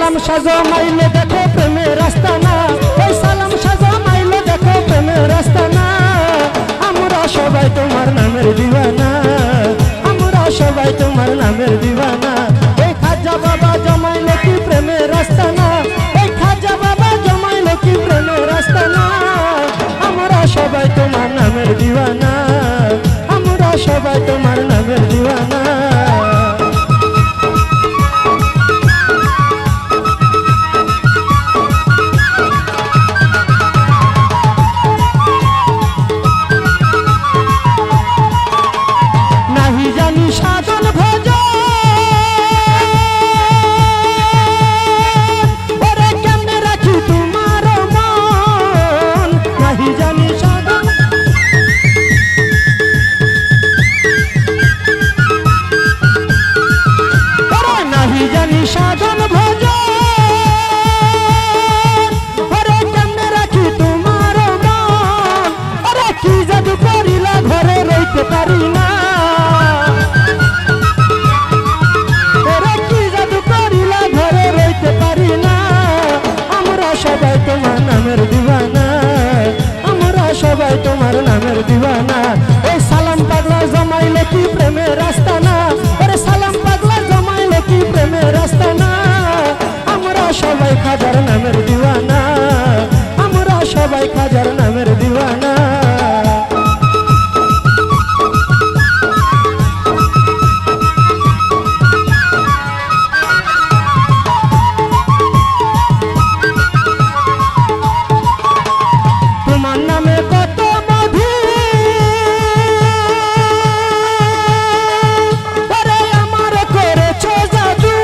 সালাম সাজো মাইলে দেখো প্রেমের রাস্তা না, ওই সালাম সাজো মাইলে দেখো প্রেমের রাস্তা না। আমরা সবাই তোমার নামের দিওয়ানা, আমরা সবাই তোমার নামের দিওয়ানা। ওই খাজা বাবা জমাইলো কি প্রেমের রাস্তা না, ওই খাজা বাবা জমাইলো কি প্রেমের রাস্তা না। আমরা সবাই তোমার নামের দিওয়ানা, আমরা সবাই তোমার নামের দিওয়ানা। নাহি জানি সাধন ভজ ওরে কেমনে রাখি তোমার মন, নাহি জানি সাধন ওরে নাহি জানি সাধন ভজ ওরে কেমনে রাখি তোমার মন। ওরে কি জাদু করিলা ঘরে রইতে পারি না, সবাই তোমার নামের দিওয়ানা, আমরা সবাই তোমার নামের দিওয়ানা। এই সালাম পাগলা জমাইলো কি প্রেমের রাস্তা না, ওরে সালাম পাগলা জমাইলো কি প্রেমের রাস্তা না। আমরা সবাই খাজার নামের দিওয়ানা, আমরা সবাই খাজার নামের দিওয়ানা। তোমার নামে কত মধু ওরে আমার করেছো জাদু,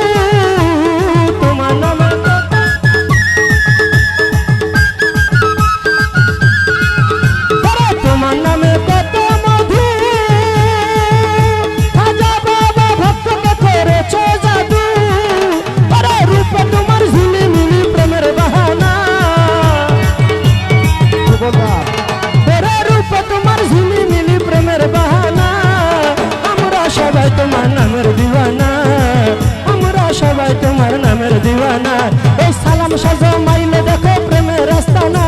তোমার নামে কত ওরে তোমার নামে কত মধু খাজা বাবা ভক্তকে করেছো জাদু। ওরে রূপ তোমার ঝিলিমিলি প্রেমের বাহানা, ওরে রূপ তোমার ঝিলিমিলি প্রেমের বাহানা। আমরা সবাই তোমার নামের দিওয়ানা, আমরা সবাই তোমার নামের দিওয়ানা। এই সালাম সাজো মাইলে দেখো প্রেমের রাস্তা না,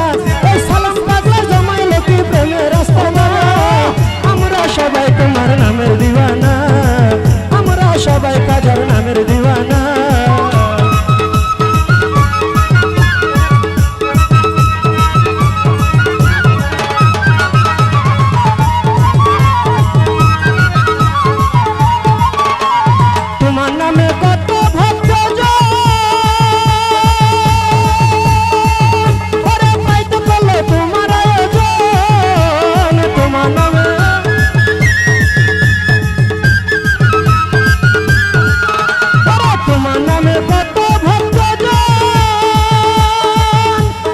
এই সালাম পাগলা জমাইলে কি প্রেমের রাস্তা না। আমরা সবাই তোমার নামের দিওয়ানা, আমরা সবাই কাজার নামের দিওয়ানা। তোমার নামে কত ভক্তজন ওরে পাইতে পারলো তোমার আয়োজন, তোমার নামে ওরে তোমার নামে কত ভক্তজন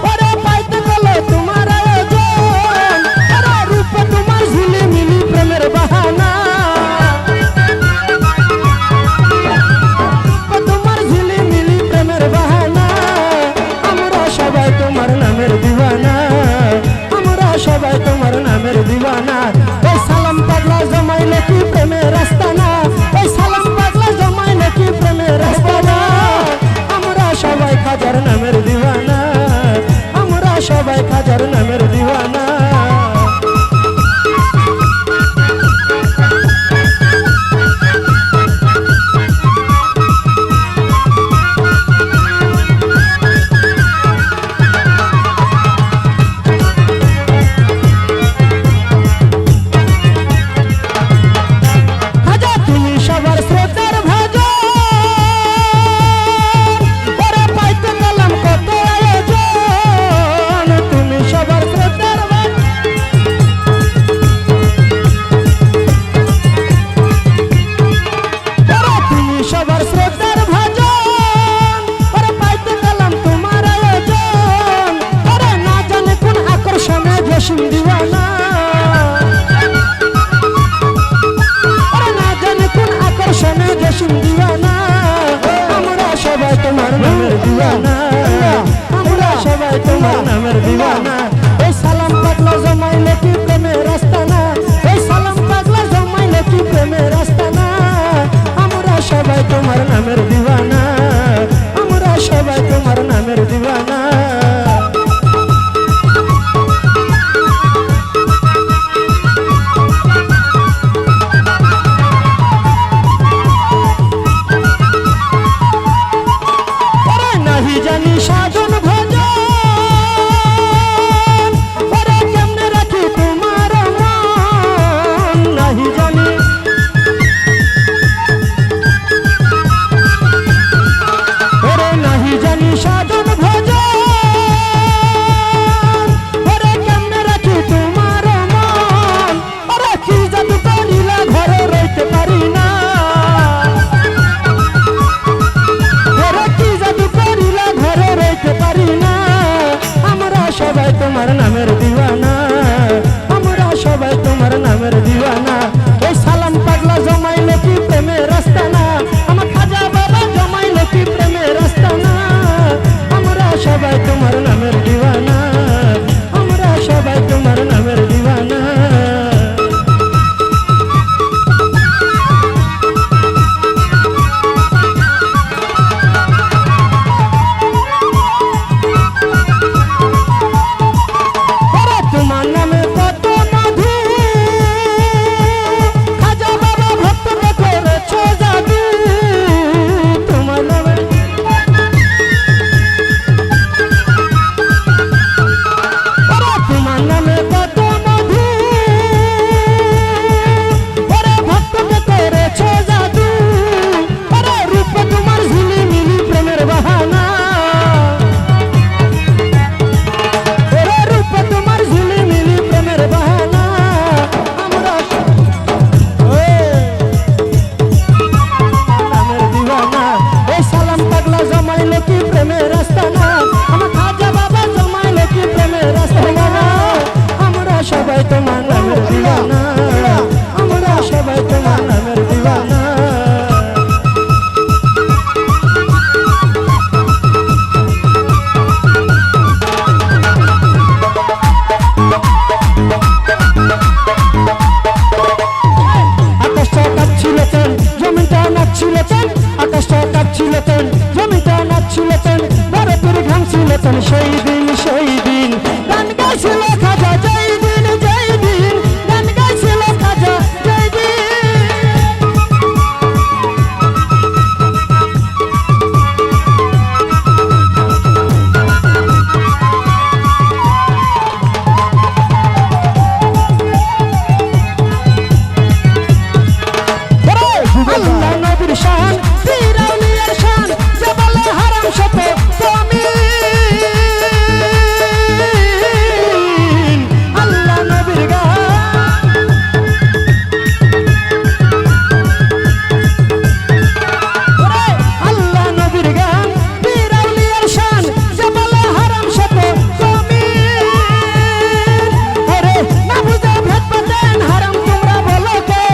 ওরে পাইতে পারলো তোমার আয়োজন। ওরে রূপ তোমার ঝিলিমিলি প্রেমের বাহানা, তোমার নামের দিওয়ানা, আমরা সবাই তোমার নামের দিওয়ানা। এই সালাম পাগলা জমাইলে কি প্রেমের রাস্তা না, এই সালাম পাগলা জমাইলে কি প্রেমের রাস্তা না। আমরা সবাই খাজার নামের দিওয়ানা, আমরা সবাই খাজার নামের দিওয়ানা। দিওয়ানা, আমরা সবাই তোমার নামের দিওয়ানা। এই সালাম পাগলা জমাইলে কি প্রেমের রাস্তা না, এই সালাম পাগলা জমাইলে কি প্রেমের রাস্তা না। আমরা সবাই তোমার নামের দিওয়ানা, আমরা সবাই তোমার নামের দিওয়ানা। ওরে নাহি জানি সাধন ভজন, ওরে কেমনে রাখি তোমার মন, নাহি জানি সাধন ভজন, ওরে কেমনে রাখি তোমার মন, ওরে কি জাদু করিলা ঘরে রইতে পারি না, ওরে কি জাদু করিলা ঘরে রইতে পারি না। আমরা সবাই তোমার নামের দিওয়ানা, আমরা সবাই তোমার নামের দিওয়ানা। ওই সালাম পাগলা জমাইলো কি প্রেমের রাস্তা না, আমার খাজা বাবা জমাইলো কি প্রেমের রাস্তা না। সবাই তোমার নামের দিওয়ানা, আমরা সবাই তোমার নামের দিওয়ানা। তোমার নামে কত মধু, খাজা বাবা ভক্ত করেছ জাদু, তোমার নামে তোমার নামে কত মধু, ওরে ভক্তকে করেছ জাদু, ওরে রূপ তোমার ঝিলিমিলি প্রেমের বাহানা, ওরে রূপ তোমার ঝিলিমিলি প্রেমের বাহানা। আমরা নামের দিওয়ানা, এই সালাম পাগলা জমাইলো কি প্রেমের রাস্তা না, আমার খাজা বাবা জমাইলো কি প্রেমের রাস্তা না। আমরা সবাই তোমার নামের দিওয়ানা, আমরা সবাই তোমার নামের দিওয়ানা। আকাশটা কাঁপছিল তেন, জমিটা নাচছিল তেন, আকাশটা কাঁপছিল তেন, জমিটা নাচছিল তেন, বরফের ঘামছিল তেন। সেই দিন গান গাইছিল খাজা জয় দিন, জয় দিন গান গাইছিল খাজা জয় দিন। আল্লাহ নবীর শান, পীর আউলিয়ার শান, জবালে হারাম শত জমিন। আল্লাহ নবীর গান, আল্লাহ নবীর গান, পীর আউলিয়ার শান, জবালে হারাম শত জমিন। ওরে না বুঝে ভেদ পাতেন হারাম তোমরা বলো কে,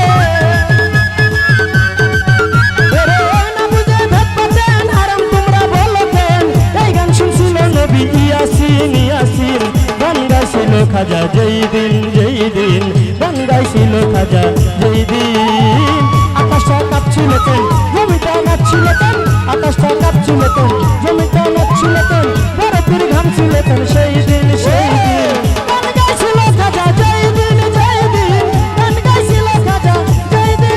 খাজা জয় দিন, জয় দিন গান গাইছিল খাজা জয় দিন। আকাশটা কাঁপছিল তেন, জমিটা নাচছিল তেন, আকাশটা কাঁপছিল তেন, জমিটা নাচছিল তেন, বরফের ঘামছিল তেন। সেই দিন গান গাইছিল খাজা জয় দিন, জয় দিন গান গাইছিল খাজা জয় দিন।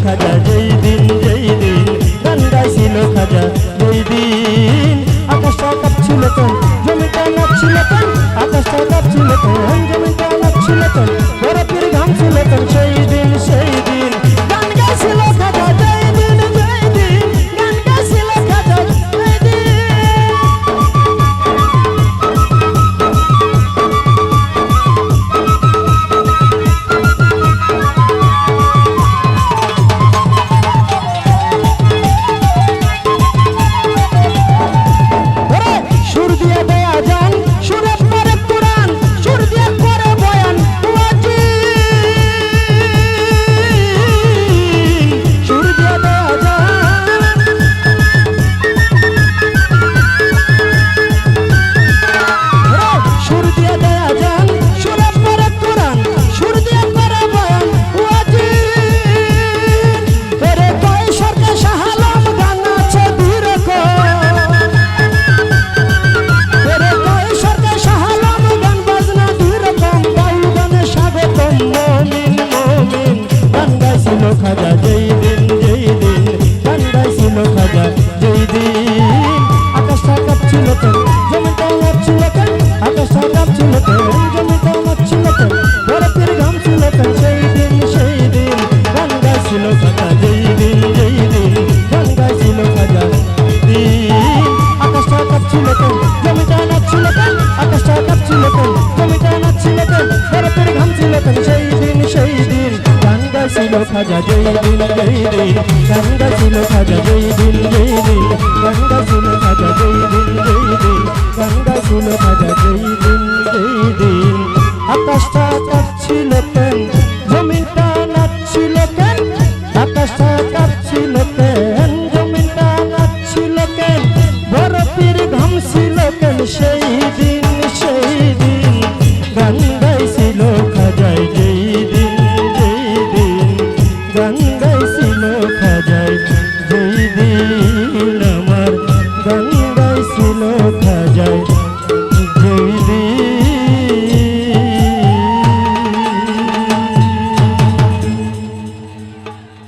খাজা যেই দিন গান গাইছিল খাজা যেই দিন। আকাশটা কাঁপছিল তখন জমিটা নাচছিল তখন, আকাশটা কাঁপছিল তখন জমিটা নাচছিল তখন, বরফের ঘামছিল তখন। খাজা যেই দিন যেই দিন গান গাইছিল খাজা যেই দিন যেই দিন গান গাইছিল খাজা যেই দিন যেই দিন গান গাইছিল খাজা যেই দিন যেই দিন আকাশটা কাঁপছিল কেন জমিনটা নাচছিল কেন আকাশটা কাঁপছিল কেন জমিনটা নাচছিল কেন বরফের ঘাম ছিল কেন সেই দিন গান গাইছিল খাজায় যেই দিন যেই দিন গান